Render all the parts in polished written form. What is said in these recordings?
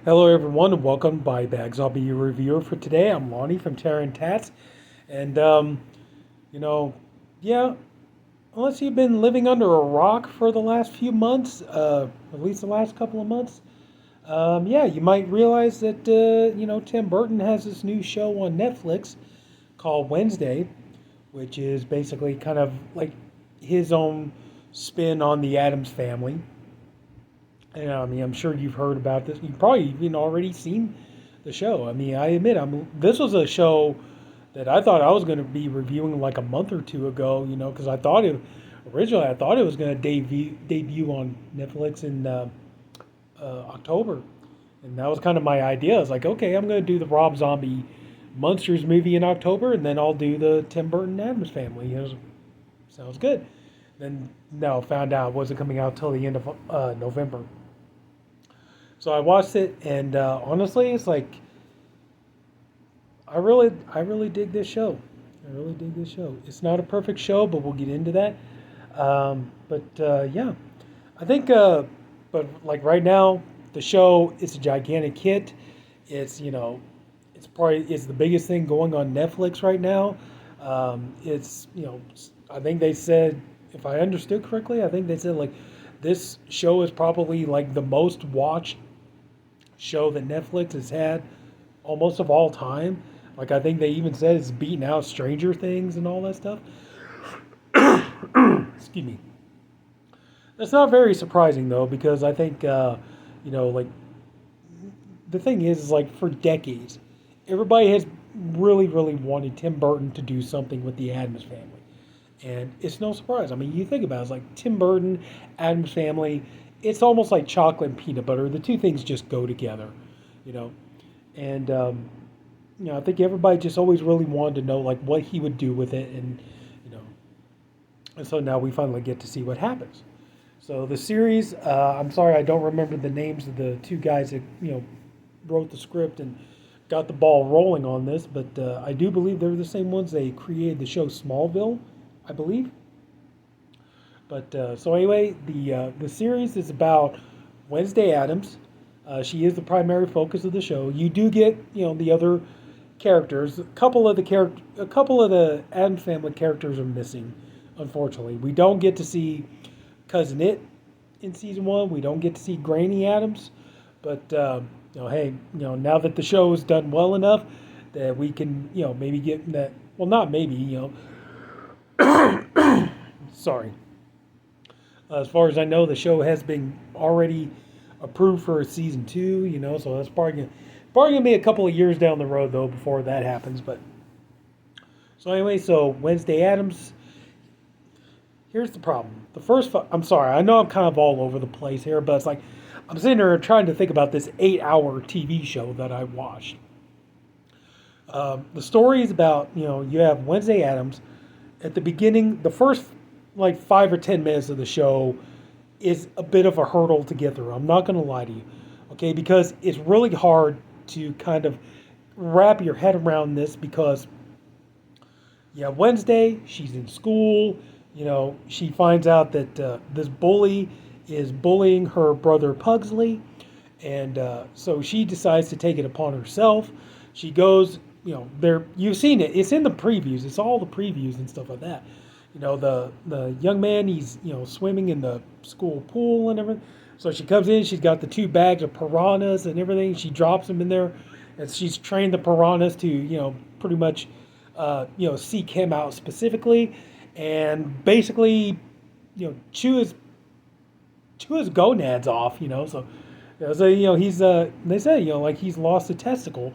Hello, everyone, and welcome to BodyBags. I'll be your reviewer for today. I'm Lonnie from Tats, and you know, yeah, unless you've been living under a rock for the last few months, at least the last couple of months, yeah, you might realize that Tim Burton has this new show on Netflix called Wednesday, which is basically kind of like his own spin on the Addams family. Yeah, I mean, I'm sure you've heard about this. You've probably even already seen the show. I mean, I admit, this was a show that I thought I was going to be reviewing like a month or two ago. Because originally I thought it was going to debut on Netflix in October, and that was kind of my idea. I was like, okay, I'm going to do the Rob Zombie Monsters movie in October, and then I'll do the Tim Burton Addams Family. Sounds good. Then now found out it wasn't coming out till the end of November. So I watched it, and honestly, it's like I really dig this show. I really dig this show. It's not a perfect show, but we'll get into that. But yeah, I think. But like right now, the show is a gigantic hit. It's the biggest thing going on Netflix right now. I think they said, if I understood correctly, I think they said like this show is probably like the most watched show that Netflix has had almost of all time. Like I think they even said it's beaten out Stranger Things and all that stuff. Excuse me. That's not very surprising though, because I think like the thing is like for decades, everybody has really, really wanted Tim Burton to do something with the Addams family. And it's no surprise. I mean, you think about it, it's like Tim Burton, Addams family. It's almost like chocolate and peanut butter. The two things just go together, you know. And I think everybody just always really wanted to know like what he would do with it, and you know, and so now we finally get to see what happens. So the series, I'm sorry, I don't remember the names of the two guys that wrote the script and got the ball rolling on this, but I do believe they're the same ones. They created the show Smallville, I believe. But so anyway, the series is about Wednesday Addams. She is the primary focus of the show. You do get the other characters. A couple of the Addams family characters are missing. Unfortunately, we don't get to see Cousin It in season one. We don't get to see Granny Addams. But hey, now that the show is done well enough that we can maybe get that. Well, not maybe. Sorry. As far as I know, the show has been already approved for season two. So that's probably gonna be a couple of years down the road though before that happens. But so anyway, so Wednesday Addams. Here's the problem. I'm sorry, I know I'm kind of all over the place here, but it's like I'm sitting there trying to think about this 8-hour TV show that I watched. The story is about you have Wednesday Addams. At the beginning, the first like 5 or 10 minutes of the show is a bit of a hurdle to get through. I'm not going to lie to you, okay? Because it's really hard to kind of wrap your head around this because, yeah, Wednesday, she's in school. She finds out that this bully is bullying her brother Pugsley, and so she decides to take it upon herself. She goes, there. You've seen it. It's in the previews. It's all the previews and stuff like that. The young man, he's swimming in the school pool and everything. So she comes in. She's got the 2 bags of piranhas and everything. She drops them in there, and she's trained the piranhas to pretty much seek him out specifically, and basically chew his gonads off. So he's they say like he's lost a testicle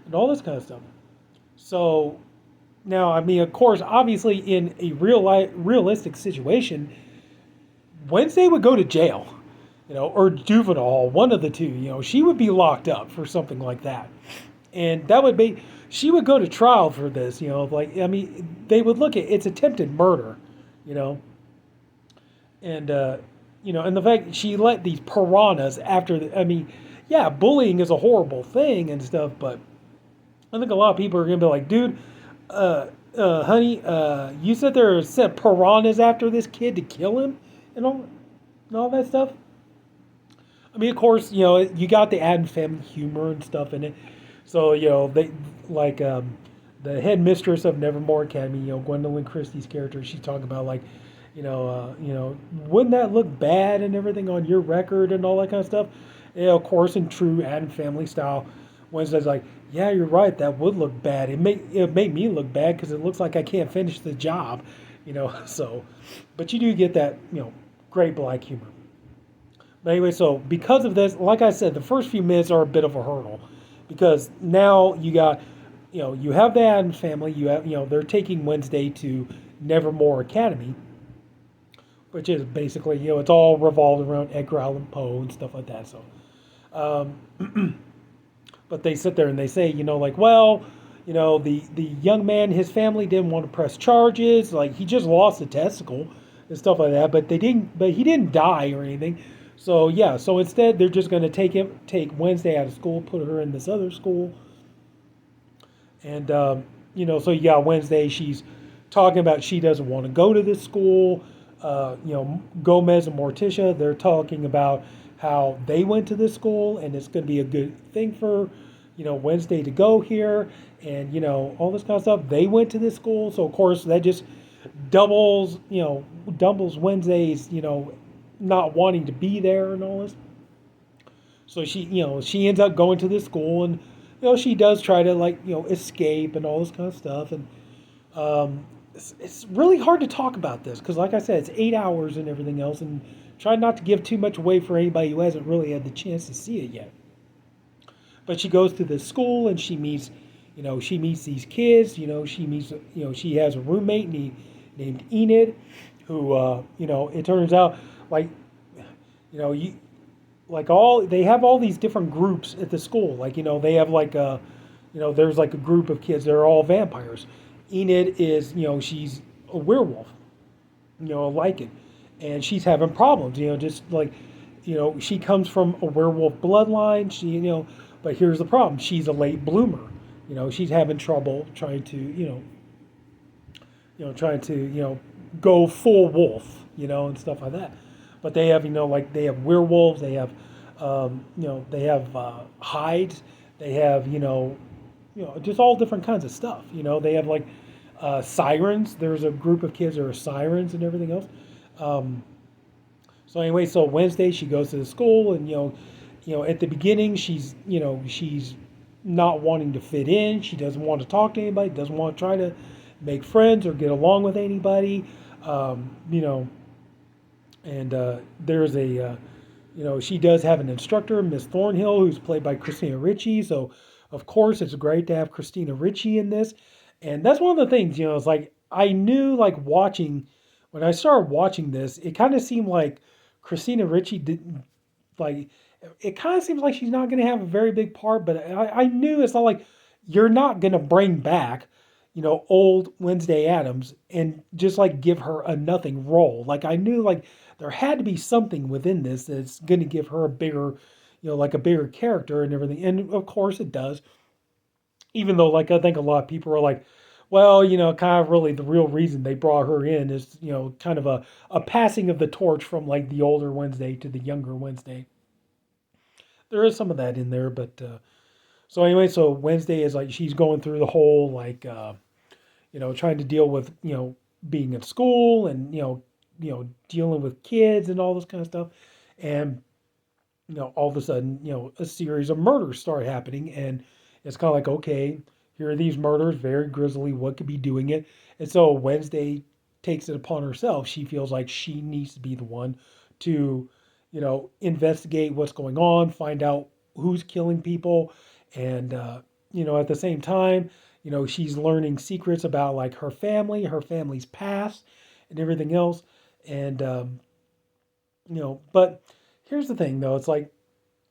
and all this kind of stuff. So now, I mean, of course, obviously, in a realistic situation, Wednesday would go to jail, or juvenile hall, one of the two. She would be locked up for something like that, and that would be she would go to trial for this. Like I mean, they would look at it's attempted murder, and and the fact she let these piranhas after. I mean, yeah, bullying is a horrible thing and stuff, but I think a lot of people are gonna be like, dude. Honey, you said there sent piranhas after this kid to kill him and all that stuff. I mean, of course, you got the Addams family humor and stuff in it. So, they like the head mistress of Nevermore Academy, Gwendoline Christie's character. She's talking about like, wouldn't that look bad and everything on your record and all that kind of stuff? Yeah, of course, in true Addams family style, Wednesday's like, yeah, you're right. That would look bad. It made me look bad because it looks like I can't finish the job, So, but you do get that, great black humor. But anyway, so because of this, like I said, the first few minutes are a bit of a hurdle because now you got, you have the Addams family. You have, they're taking Wednesday to Nevermore Academy, which is basically, it's all revolved around Edgar Allan Poe and stuff like that. So, but they sit there and they say, like, well, the young man, his family didn't want to press charges. Like he just lost a testicle and stuff like that, but he didn't die or anything. So yeah, so instead they're just going to take Wednesday out of school, put her in this other school, and so you got Wednesday. She's talking about she doesn't want to go to this school. Gomez and Morticia, they're talking about how they went to this school and it's going to be a good thing for Wednesday to go here, and all this kind of stuff. They went to this school, so of course that just doubles Wednesday's not wanting to be there and all this. So she ends up going to this school, and she does try to escape and all this kind of stuff. And it's really hard to talk about this because, like I said, it's 8 hours and everything else, and try not to give too much away for anybody who hasn't really had the chance to see it yet. But she goes to this school and she meets these kids. She has a roommate named Enid, who it turns out like they have all these different groups at the school. They have there's like a group of kids that are all vampires. Enid is she's a werewolf, a lycan, and she's having problems. She comes from a werewolf bloodline. But here's the problem: she's a late bloomer. She's having trouble trying to go full wolf, and stuff like that. But they have, they have werewolves, they have, they have hides, they have, just all different kinds of stuff. They have sirens. There's a group of kids that are sirens and everything else. So anyway, so Wednesday she goes to the school, and at the beginning she's not wanting to fit in. She doesn't want to talk to anybody. Doesn't want to try to make friends or get along with anybody. And there's she does have an instructor, Miss Thornhill, who's played by Christina Ricci. So, of course, it's great to have Christina Ricci in this. And that's one of the things, it's like I knew, when I started watching this, it kind of seemed like Christina Ricci didn't, it kind of seems like she's not going to have a very big part, but I knew it's not like you're not going to bring back old Wednesday Addams and just give her a nothing role. I knew there had to be something within this that's going to give her a bigger, a bigger character and everything. And of course it does. Even though I think a lot of people are like, well, kind of really the real reason they brought her in is, kind of a passing of the torch from the older Wednesday to the younger Wednesday. There is some of that in there, but so anyway, so Wednesday is she's going through the whole trying to deal with being in school and dealing with kids and all this kind of stuff, and all of a sudden a series of murders start happening, and it's kind of okay, here are these murders, very grisly, what could be doing it? And so Wednesday takes it upon herself. She feels like she needs to be the one to investigate what's going on, find out who's killing people, and at the same time, she's learning secrets about her family, her family's past, and everything else. And but here's the thing, though. It's I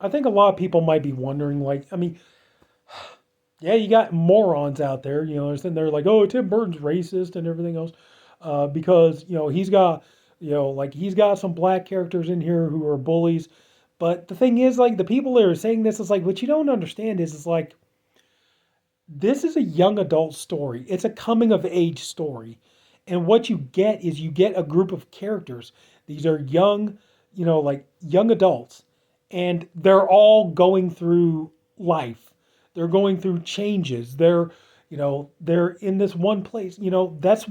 think a lot of people might be wondering, yeah, you got morons out there, and they're oh, Tim Burton's racist and everything else, because he's got he's got some black characters in here who are bullies. But the thing is, the people that are saying this is what you don't understand is this is a young adult story. It's a coming of age story. And what you get is you get a group of characters. These are young, young adults. and they're all going through life. They're going through changes. They're in this one place. That's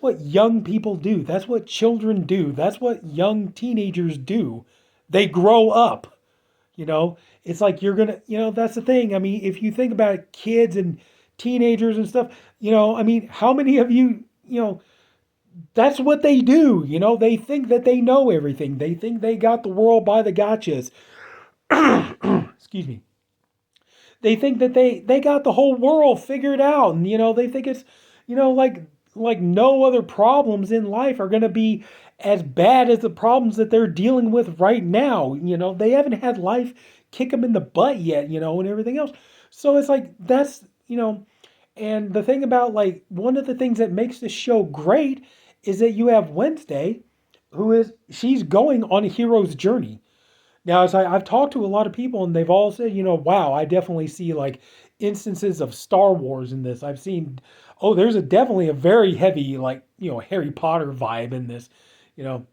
what young people do. That's what children do. That's what young teenagers do. They grow up. It's like you're gonna. That's the thing. I mean, if you think about it, kids and teenagers and stuff. I mean, how many of you, that's what they do. They think that they know everything. They think they got the world by the gotchas. Excuse me. They think that they got the whole world figured out, and they think it's, like no other problems in life are going to be as bad as the problems that they're dealing with right now. They haven't had life kick them in the butt yet, and everything else. So it's like that's, and the thing about, like, one of the things that makes this show great is that you have Wednesday, she's going on a hero's journey. Now, as I've talked to a lot of people, and they've all said, wow, I definitely see, like, instances of Star Wars in this. I've seen, oh, there's definitely a very heavy, like, Harry Potter vibe in this, you know.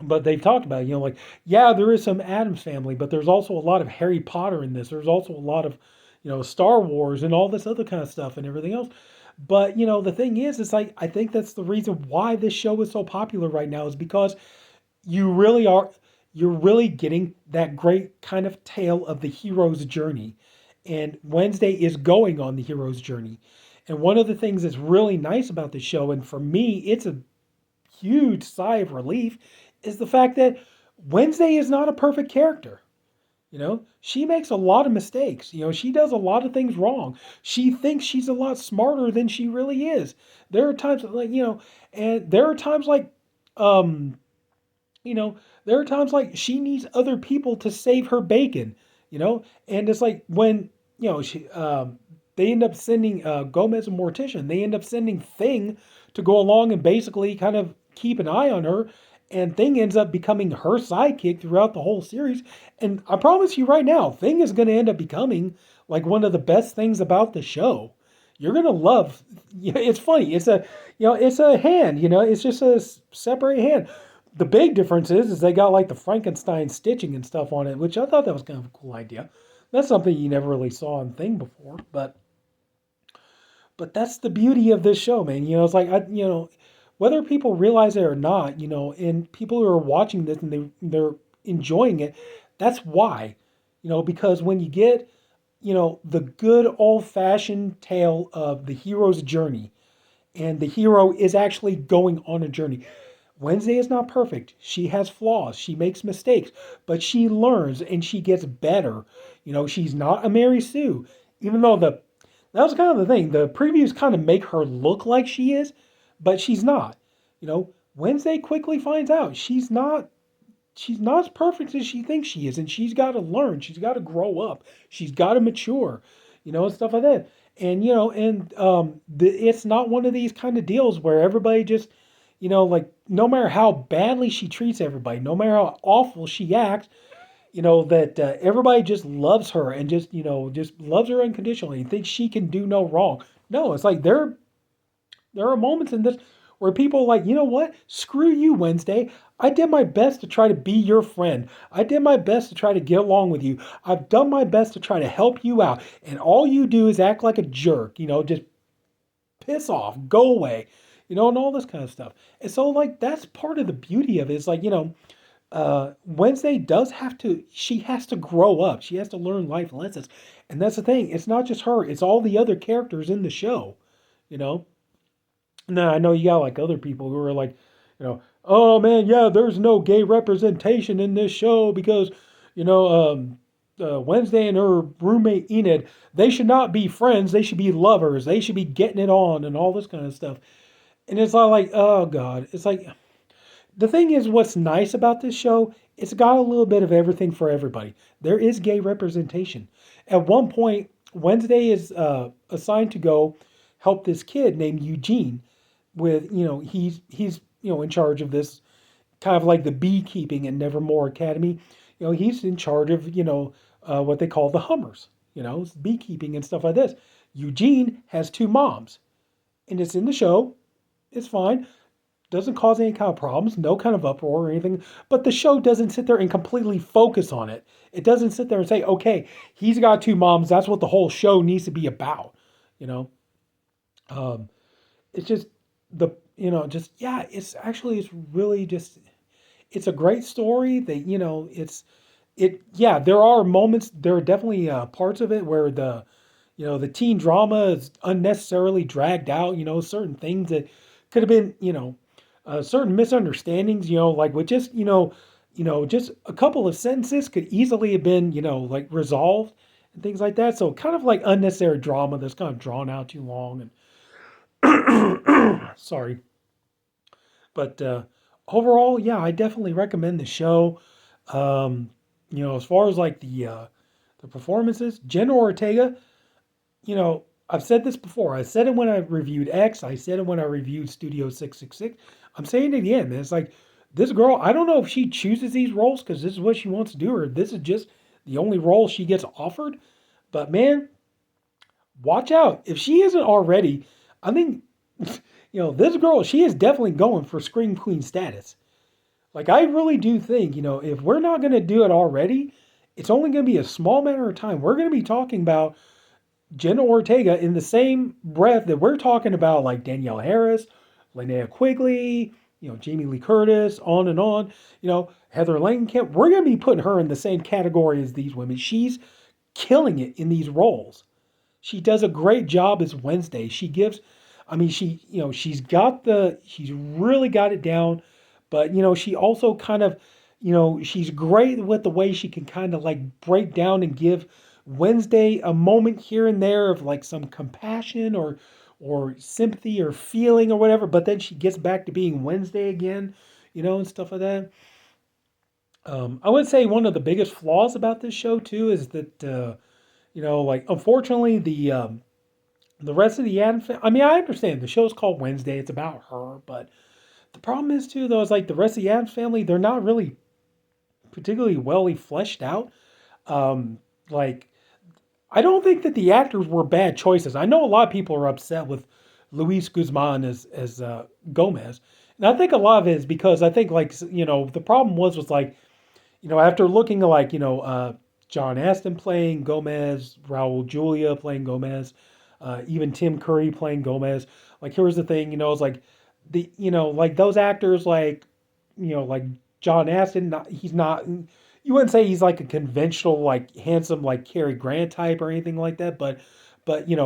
But they've talked about, like, yeah, there is some Addams family, but there's also a lot of Harry Potter in this. There's also a lot of, Star Wars and all this other kind of stuff and everything else. But, the thing is, it's like, I think that's the reason why this show is so popular right now, is because you really are, you're really getting that great kind of tale of the hero's journey. And Wednesday is going on the hero's journey. And one of the things that's really nice about the show, and for me, it's a huge sigh of relief, is the fact that Wednesday is not a perfect character. She makes a lot of mistakes. She does a lot of things wrong. She thinks she's a lot smarter than she really is. There are times like, and there are times like, you know, there are times like she needs other people to save her bacon, and it's like when, they end up sending Gomez and Mortician, they end up sending Thing to go along and basically kind of keep an eye on her. And Thing ends up becoming her sidekick throughout the whole series. And I promise you right now, Thing is going to end up becoming like one of the best things about the show. You're going to love, it's funny. It's a hand, it's just a separate hand. The big difference is they got like the Frankenstein stitching and stuff on it, which I thought that was kind of a cool idea. That's something you never really saw in Thing before, but that's the beauty of this show, man. It's like, whether people realize it or not, and people who are watching this and they're enjoying it, that's why, because when you get, the good old-fashioned tale of the hero's journey, and the hero is actually going on a journey. Wednesday is not perfect. She has flaws. She makes mistakes, but she learns and she gets better. She's not a Mary Sue, even though that was kind of the thing. The previews kind of make her look like she is, but she's not. Wednesday quickly finds out she's not as perfect as she thinks she is, and she's got to learn. She's got to grow up. She's got to mature, and stuff like that. And it's not one of these kind of deals where everybody just, like, no matter how badly she treats everybody, no matter how awful she acts, that everybody just loves her and just loves her unconditionally and thinks she can do no wrong. No, it's like there are moments in this where people are like, you know what? Screw you, Wednesday. I did my best to try to be your friend. I did my best to try to get along with you. I've done my best to try to help you out. And all you do is act like a jerk, just piss off, go away, and all this kind of stuff. And so, like, that's part of the beauty of it. It's like, Wednesday she has to grow up. She has to learn life lessons. And that's the thing. It's not just her. It's all the other characters in the show, Now, I know you got like other people who are like, oh man, yeah, there's no gay representation in this show because, Wednesday and her roommate Enid, they should not be friends. They should be lovers. They should be getting it on and all this kind of stuff. And it's all like, oh God, it's like, the thing is, what's nice about this show, it's got a little bit of everything for everybody. There is gay representation. At one point, Wednesday is assigned to go help this kid named Eugene with, he's in charge of this kind of like the beekeeping at Nevermore Academy. He's in charge of, what they call the Hummers, beekeeping and stuff like this. Eugene has two moms, and it's in the show. It's fine. doesn't cause any kind of problems, no kind of uproar or anything. But the show doesn't sit there and completely focus on it. It doesn't sit there and say, okay, he's got two moms. That's what the whole show needs to be about. You know, um, it's just the just yeah. It's really just it's a great story. That yeah. There are moments. There are definitely parts of it where the teen drama is unnecessarily dragged out. Certain things that could have been, certain misunderstandings, like with just, just a couple of sentences could easily have been, like resolved and things like that. So kind of like unnecessary drama that's kind of drawn out too long. And sorry, but overall, yeah, I definitely recommend the show. Um, as far as like the performances, Jenna Ortega, I've said this before. I said it when I reviewed X. I said it when I reviewed Studio 666. I'm saying it again. It's like this girl, I don't know if she chooses these roles because this is what she wants to do, or this is just the only role she gets offered. But man, watch out. If she isn't already, I think, this girl, she is definitely going for Scream Queen status. Like, I really do think, if we're not going to do it already, it's only going to be a small matter of time. We're going to be talking about Jenna Ortega in the same breath that we're talking about like Danielle Harris, Linnea Quigley, Jamie Lee Curtis, on and on, Heather Langenkamp. We're going to be putting her in the same category as these women. She's killing it in these roles. She does a great job as Wednesday. She gives, I mean, she's really got it down, but, she also kind of, she's great with the way she can kind of like break down and give Wednesday a moment here and there of like some compassion or sympathy or feeling or whatever, but then she gets back to being Wednesday again, and stuff like that. I would say one of the biggest flaws about this show too is that like unfortunately the rest of the Addams family. I mean, I understand the show's called Wednesday; it's about her, but the problem is too though is like the rest of the Addams family, they're not really particularly well fleshed out. Like I don't think that the actors were bad choices. I know a lot of people are upset with Luis Guzman as Gomez, and I think a lot of it is because I think like the problem was like after looking at like John Astin playing Gomez, Raul Julia playing Gomez, even Tim Curry playing Gomez. Like here's the thing, it's like like those actors like like John Astin. He's not. You wouldn't say he's like a conventional, like handsome, like Cary Grant type or anything like that, but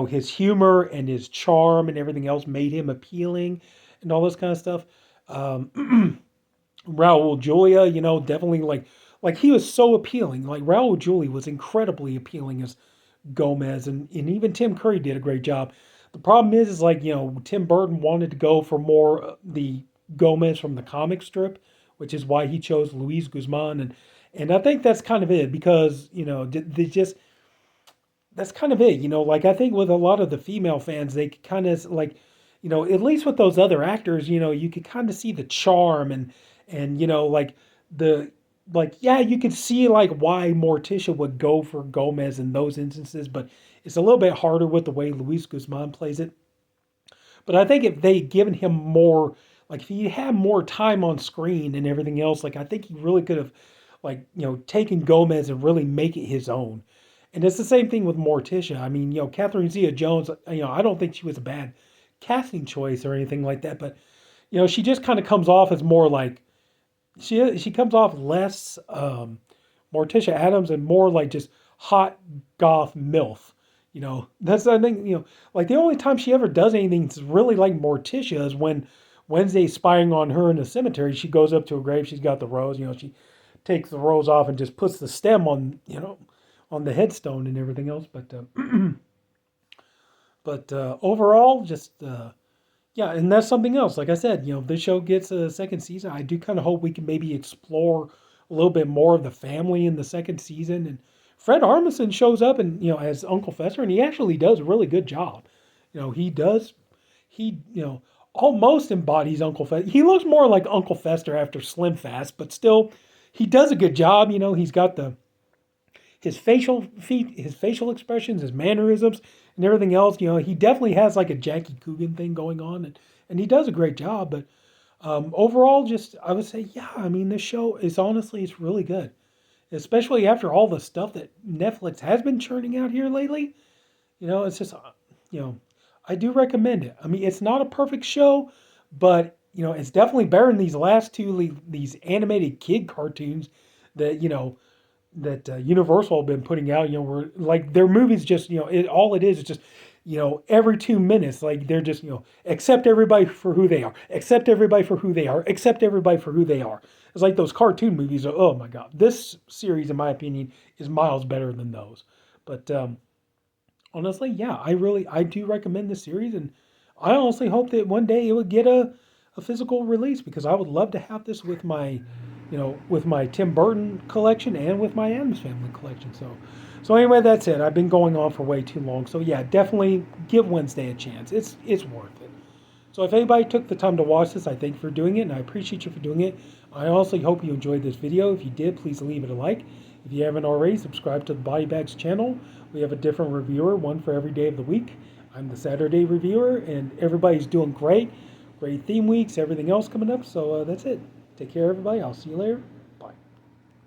his humor and his charm and everything else made him appealing and all this kind of stuff. Raul Julia, definitely like he was so appealing. Like Raul Julia was incredibly appealing as Gomez, and even Tim Curry did a great job. The problem is like Tim Burton wanted to go for more the Gomez from the comic strip, which is why he chose Luis Guzman, and I think that's kind of it because they just that's kind of it. Like I think with a lot of the female fans, they kind of like at least with those other actors, you could kind of see the charm and like the like yeah, you could see like why Morticia would go for Gomez in those instances, but it's a little bit harder with the way Luis Guzman plays it. But I think if they given him more, like if he had more time on screen and everything else, like I think he really could have, like taken Gomez and really make it his own. And it's the same thing with Morticia. I mean, Catherine Zeta-Jones, I don't think she was a bad casting choice or anything like that, but she just kind of comes off as more like she comes off less Morticia Addams and more like just hot goth MILF. That's I think like the only time she ever does anything that's really like Morticia is when Wednesday's spying on her in the cemetery. She goes up to a grave. She's got the rose. She takes the rose off and just puts the stem on on the headstone and everything else. But overall, just yeah, and that's something else. Like I said, if this show gets a second season, I do kind of hope we can maybe explore a little bit more of the family in the second season. And Fred Armisen shows up and as Uncle Fester, and he actually does a really good job. He does he almost embodies Uncle Fester. He looks more like Uncle Fester after Slim Fast, but still, he does a good job. He's got his facial expressions, his mannerisms, and everything else. He definitely has like a Jackie Coogan thing going on, and he does a great job. But Overall, just I would say, yeah. I mean, this show is honestly, it's really good, especially after all the stuff that Netflix has been churning out here lately. It's just, you know, I do recommend it. I mean, it's not a perfect show, but it's definitely better than these last two these animated kid cartoons that Universal have been putting out. Where like their movies just all it is just every 2 minutes like they're just accept everybody for who they are, accept everybody for who they are, accept everybody for who they are. It's like those cartoon movies. Oh my god, this series, in my opinion, is miles better than those. But honestly, yeah, I do recommend this series, and I honestly hope that one day it would get a physical release because I would love to have this with my, with my Tim Burton collection and with my Addams Family collection. So anyway, that's it. I've been going on for way too long. So yeah, definitely give Wednesday a chance. It's worth it. So if anybody took the time to watch this, I thank you for doing it, and I appreciate you for doing it. I honestly hope you enjoyed this video. If you did, please leave it a like. If you haven't already, subscribe to the BodyBags channel. We have a different reviewer, one for every day of the week. I'm the Saturday reviewer, and everybody's doing great. Great theme weeks, everything else coming up. So that's it. Take care, everybody. I'll see you later.